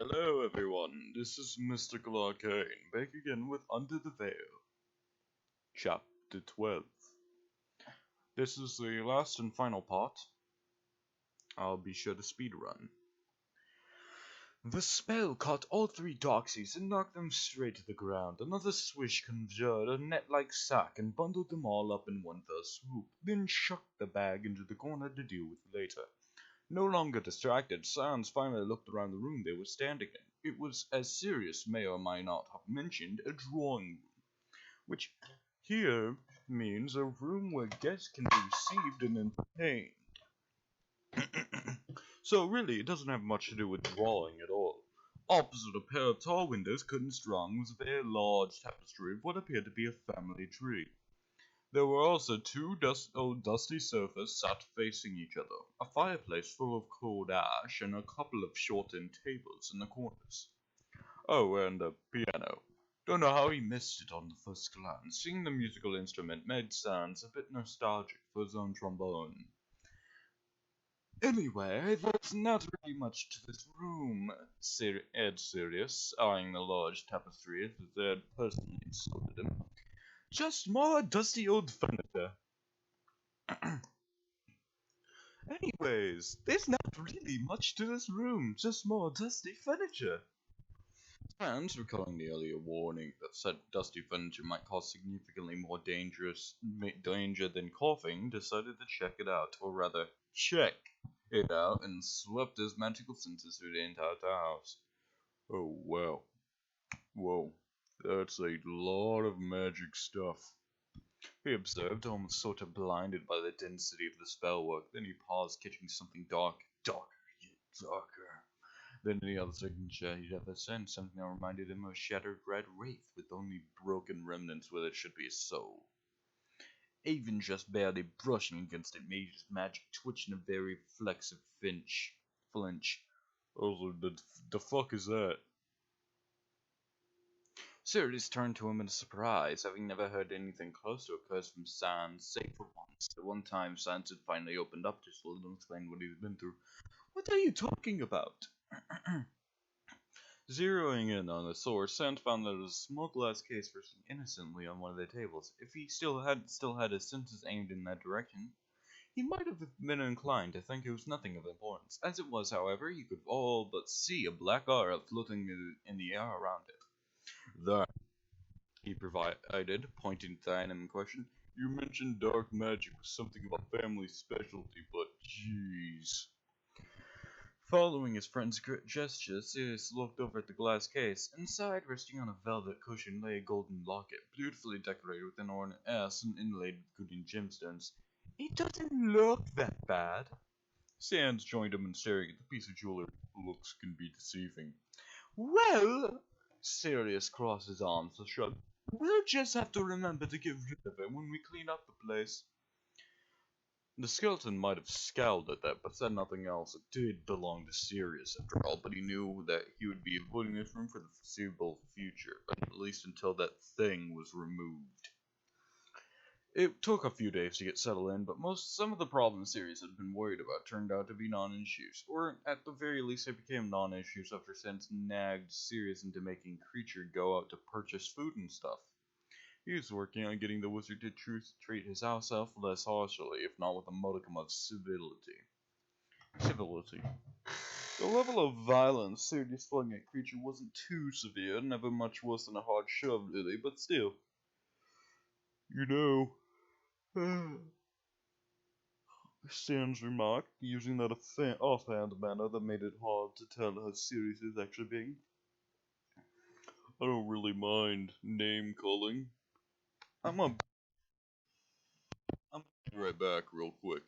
Hello everyone, this is Mystical Arcane, back again with Under the Veil, Chapter 12. This is the last and final part. I'll be sure to speedrun. The spell caught all three doxies and knocked them straight to the ground. Another swish conjured a net-like sack and bundled them all up in one fell swoop, then chucked the bag into the corner to deal with later. No longer distracted, Sans finally looked around the room they were standing in. It was, as Sirius may or may not have mentioned, a drawing room, which here means a room where guests can be received and entertained. So really, it doesn't have much to do with drawing at all. Opposite a pair of tall windows curtained strong was a very large tapestry of what appeared to be a family tree. There were also two dusty sofas sat facing each other, a fireplace full of cold ash, and a couple of shortened tables in the corners. Oh, and a piano. Don't know how he missed it on the first glance. Seeing the musical instrument made Sans a bit nostalgic for his own trombone. Anyway, there's not really much to this room, Ed Sirius, eyeing the large tapestry as if they had personally insulted him. Just more dusty old furniture. Anyways, there's not really much to this room, just more dusty furniture. Hans, recalling the earlier warning that said dusty furniture might cause significantly more danger than coughing, decided to check it out, or rather, check it out, and swept his magical senses through the entire house. Oh, wow. Whoa, that's a lot of magic stuff. He observed, almost sort of blinded by the density of the spellwork. Then he paused, catching something darker, yet darker than any other signature he'd ever sensed. Something that reminded him of a shattered red wraith with only broken remnants where there should be a soul. Even just barely brushing against it made his magic twitch in a very reflexive flinch. Also, the fuck is that? Sirius turned to him in surprise, having never heard anything close to a curse from Sans, save for once. The one time Sans had finally opened up to let him explain what he'd been through. What are you talking about? Zeroing in on the source, Sans found that there was a small glass case resting innocently on one of the tables. If he still had his senses aimed in that direction, he might have been inclined to think it was nothing of importance. As it was, however, he could all but see a black aura floating in the air around it. That, he provided, pointing to the item in question. You mentioned dark magic was something of a family specialty, but jeez. Following his friend's gesture, Sirius looked over at the glass case. Inside, resting on a velvet cushion, lay a golden locket, beautifully decorated with an ornate S and inlaid with golden gemstones. It doesn't look that bad. Sans joined him in staring at the piece of jewelry. Looks can be deceiving. Well, Sirius crossed his arms and shrugged. We'll just have to remember to get rid of it when we clean up the place. The skeleton might have scowled at that, but said nothing else. It did belong to Sirius, after all, but he knew that he would be avoiding this room for the foreseeable future, at least until that thing was removed. It took a few days to get settled in, but some of the problems Sirius had been worried about turned out to be non-issues, or at the very least they became non-issues after Sans nagged Sirius into making Creature go out to purchase food and stuff. He was working on getting the wizard to treat his house elf less harshly, if not with a modicum of civility. The level of violence Sirius flung at Creature wasn't too severe, never much worse than a hard shove, really, but still. You know, Sans remarked, using that offhand manner that made it hard to tell how serious he was actually being. I don't really mind name calling. I'll be right back real quick.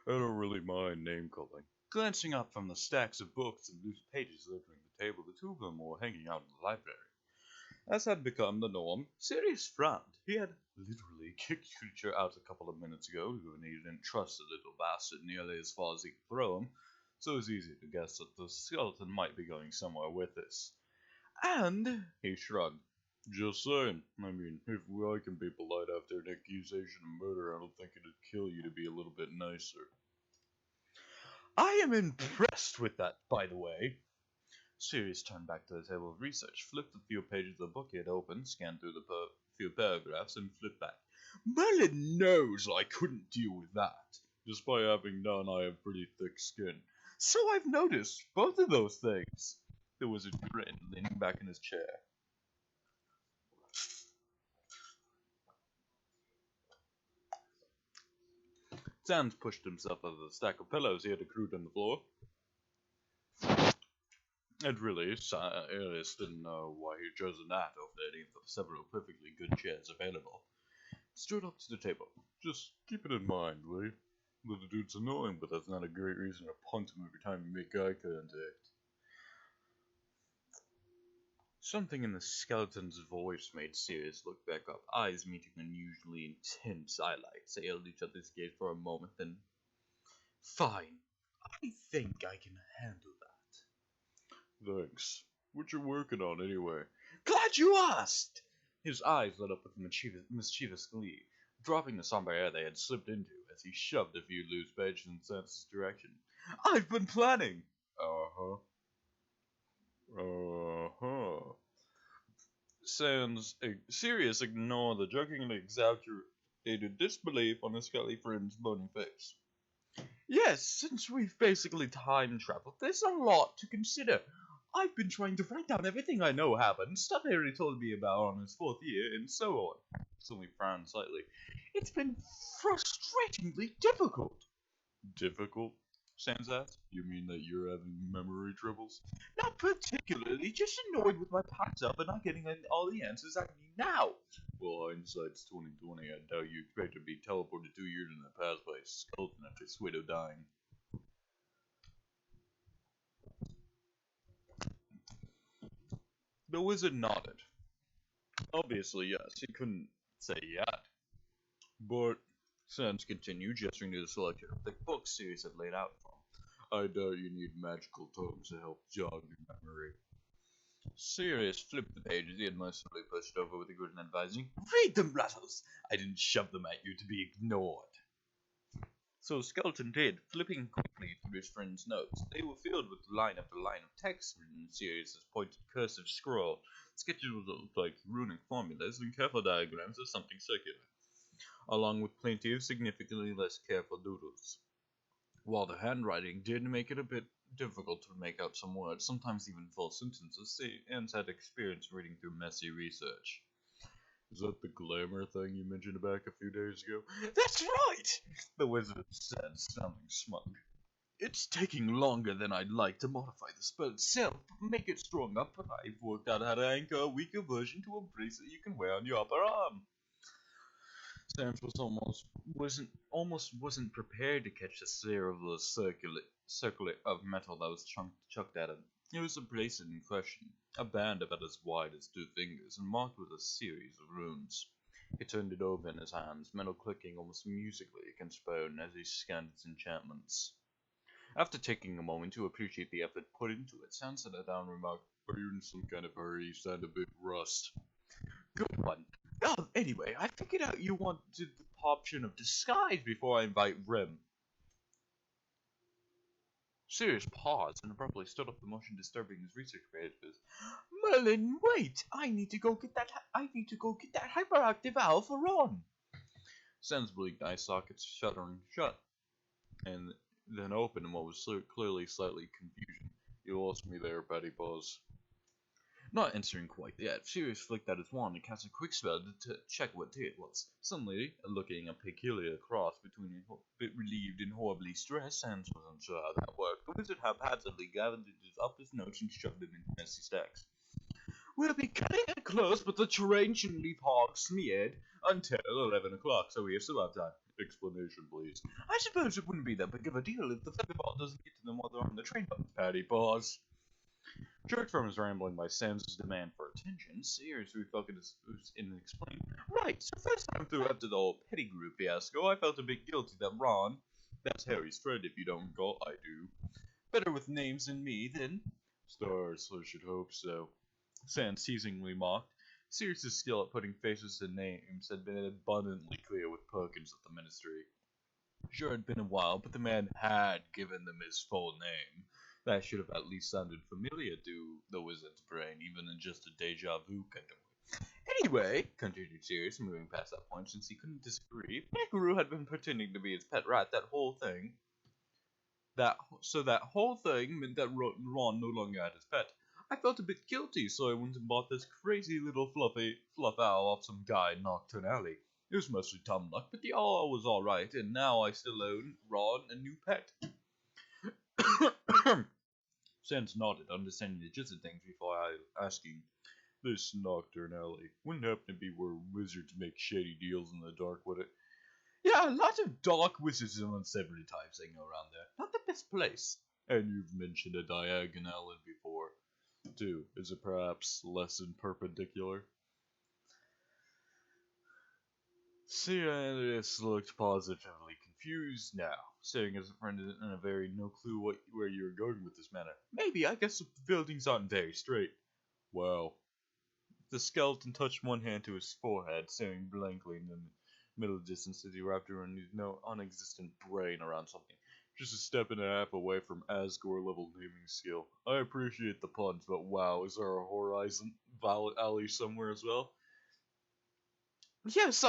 I don't really mind name calling. Glancing up from the stacks of books and loose pages littering the table, the two of them were hanging out in the library. As had become the norm, Sirius frowned. He had literally kicked the creature out a couple of minutes ago, and he didn't trust the little bastard nearly as far as he could throw him, so it was easy to guess that the skeleton might be going somewhere with this. And he shrugged. Just saying. I mean, if I can be polite after an accusation of murder, I don't think it'd kill you to be a little bit nicer. I am impressed with that, by the way. Sirius turned back to the table of research, flipped a few pages of the book he had opened, scanned through the few paragraphs, and flipped back. Merlin knows I couldn't deal with that. Despite having none, I have pretty thick skin. So I've noticed both of those things. The wizard grinned, leaning back in his chair. Sans pushed himself out of the stack of pillows he had accrued on the floor. And really, Sirius didn't know why he'd chosen that over any of the several perfectly good chairs available. Stood up to the table. Just keep it in mind, will you? The dude's annoying, but that's not a great reason to punt him every time you make eye contact. Something in the skeleton's voice made Sirius look back up, eyes meeting unusually intense eyelights. They held each other's gaze for a moment, then... Fine. I think I can handle that. Thanks. What you working on, anyway? Glad you asked! His eyes lit up with mischievous glee, dropping the somber air they had slipped into as he shoved a few loose pages in Sans's direction. I've been planning! Uh-huh. Sirius ignored the jokingly exaggerated disbelief on his skelly friend's bony face. Yes, since we've basically time traveled, there's a lot to consider. I've been trying to write down everything I know happened, stuff Harry told me about on his 4th year, and so on. Suddenly frowned slightly. It's been frustratingly difficult. Difficult? Sans asked. You mean that you're having memory troubles? Not particularly, just annoyed with my past up and not getting all the answers I need now. Well, hindsight's 20/20. I doubt you expect to be teleported 2 years in the past by a skeleton after Sweeto dying. The wizard nodded. Obviously, yes, he couldn't say yet. But, Sans continued, gesturing to the selection of thick books Sirius had laid out for him. I doubt you need magical tomes to help jog your memory. Sirius flipped the pages he had mercifully pushed over with a grin advising, Read them, Rattles! I didn't shove them at you to be ignored. So Skeleton did, flipping quickly through his friend's notes. They were filled with line after line of text written in Sirius's pointed cursive scroll, sketches that looked like runic formulas and careful diagrams of something circular, along with plenty of significantly less careful doodles. While the handwriting did make it a bit difficult to make out some words, sometimes even full sentences, Sans had experience reading through messy research. Is that the glamour thing you mentioned back a few days ago? That's right! The wizard said, sounding smug. It's taking longer than I'd like to modify the spell itself, make it stronger, but I've worked out how to anchor a weaker version to a bracelet you can wear on your upper arm. Sans wasn't prepared to catch the stare of the circlet of metal that was chucked at him. It was a bracelet in question, a band about as wide as 2 fingers, and marked with a series of runes. He turned it over in his hands, metal clicking almost musically against bone as he scanned its enchantments. After taking a moment to appreciate the effort put into it, Sans set it down and remarked, Are you in some kind of hurry? You sound a bit rust. Good one. Oh, anyway, I figured out you wanted the option of disguise before I invite Rem. Sirius paused and abruptly stood up, the motion disturbing his research papers. Merlin, wait! I need to go get that hyperactive owl for Ron. Sans blinked eye sockets shuddering shut, and then opened in what was clearly slightly confusion. You lost me there, Patty Paws. Not answering quite yet, Sirius flicked out his wand and cast a quick spell to check what day it was. Suddenly, looking a peculiar cross between a bit relieved and horribly stressed, Sans wasn't sure how that worked. The wizard haphazardly gathered up his notes and shoved them into messy stacks. We'll be cutting it close, but the terrain shouldn't leave hogs smeared until 11 o'clock, so we still have time. Explanation, please. I suppose it wouldn't be that big of a deal if the Thunderball doesn't get to them while they're on the train. Patty paused. Jerked from his rambling by Sam's demand for attention, Sears refocused and explained. Right, so first time through after the whole Pettigrew fiasco, I felt a bit guilty that Ron, that's Harry's friend if you don't recall, I do, better with names than me, then. Stars, I should hope so. Sam teasingly mocked. Sears' skill at putting faces to names had been abundantly clear with Perkins at the Ministry. Sure, it had been a while, but the man had given them his full name. That should have at least sounded familiar to the wizard's brain, even in just a deja vu kind of way. Anyway, continued Sirius, moving past that point since he couldn't disagree, Pettigrew had been pretending to be his pet rat that whole thing. That whole thing meant that Ron no longer had his pet. I felt a bit guilty, so I went and bought this crazy little fluff owl off some guy in Nocturne Alley. It was mostly dumb luck, but the owl was alright, and now I still own Ron a new pet. Sans nodded, understanding the gist of things before asking, This Nocturne Alley wouldn't happen to be where wizards make shady deals in the dark, would it? Yeah, a lot of dark wizards and unsavory types hanging around there. Not the best place. And you've mentioned a diagonal before, too. Is it perhaps less than perpendicular? Sirius looked positively confused now, staring at his friend in a very no clue where you were going with this matter. Maybe, I guess the buildings aren't very straight. Wow. The skeleton touched one hand to his forehead, staring blankly in the middle distance as he wrapped around his non-existent brain around something. Just a step and a half away from Asgore level naming skill. I appreciate the puns, but wow, is there a Horizon Alley somewhere as well? Yes,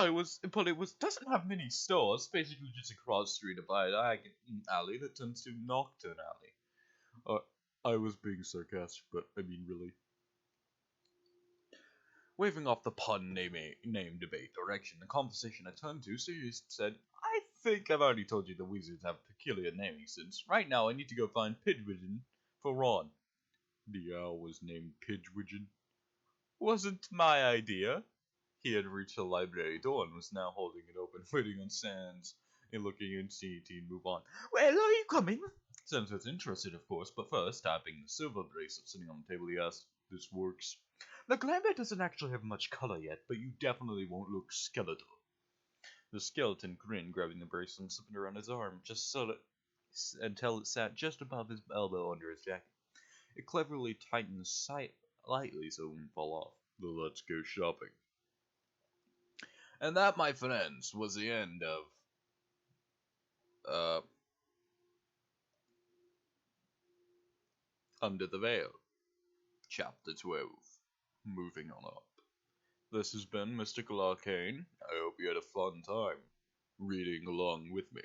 but it doesn't have many stores. Basically, just a cross street by an alley that turns to Nocturne Alley. I was being sarcastic, but I mean, really. Waving off the pun name debate direction, the conversation I turned to, Sirius said, I think I've already told you the wizards have peculiar naming sense. Right now, I need to go find Pidgewiggin for Ron. The owl was named Pidgewiggin. Wasn't my idea. He had reached the library door and was now holding it open, waiting on Sans and looking in to move on. Well, are you coming? Sans was interested, of course, but first, tapping the silver bracelet sitting on the table, he asked, This works. The glamour doesn't actually have much color yet, but you definitely won't look skeletal. The skeleton grinned, grabbing the bracelet and slipping it around his arm, until it sat just above his elbow under his jacket. It cleverly tightened slightly so it wouldn't fall off. Let's go shopping. And that, my friends, was the end of Under the Veil, Chapter 12. Moving on up. This has been Mystical Arcane. I hope you had a fun time reading along with me.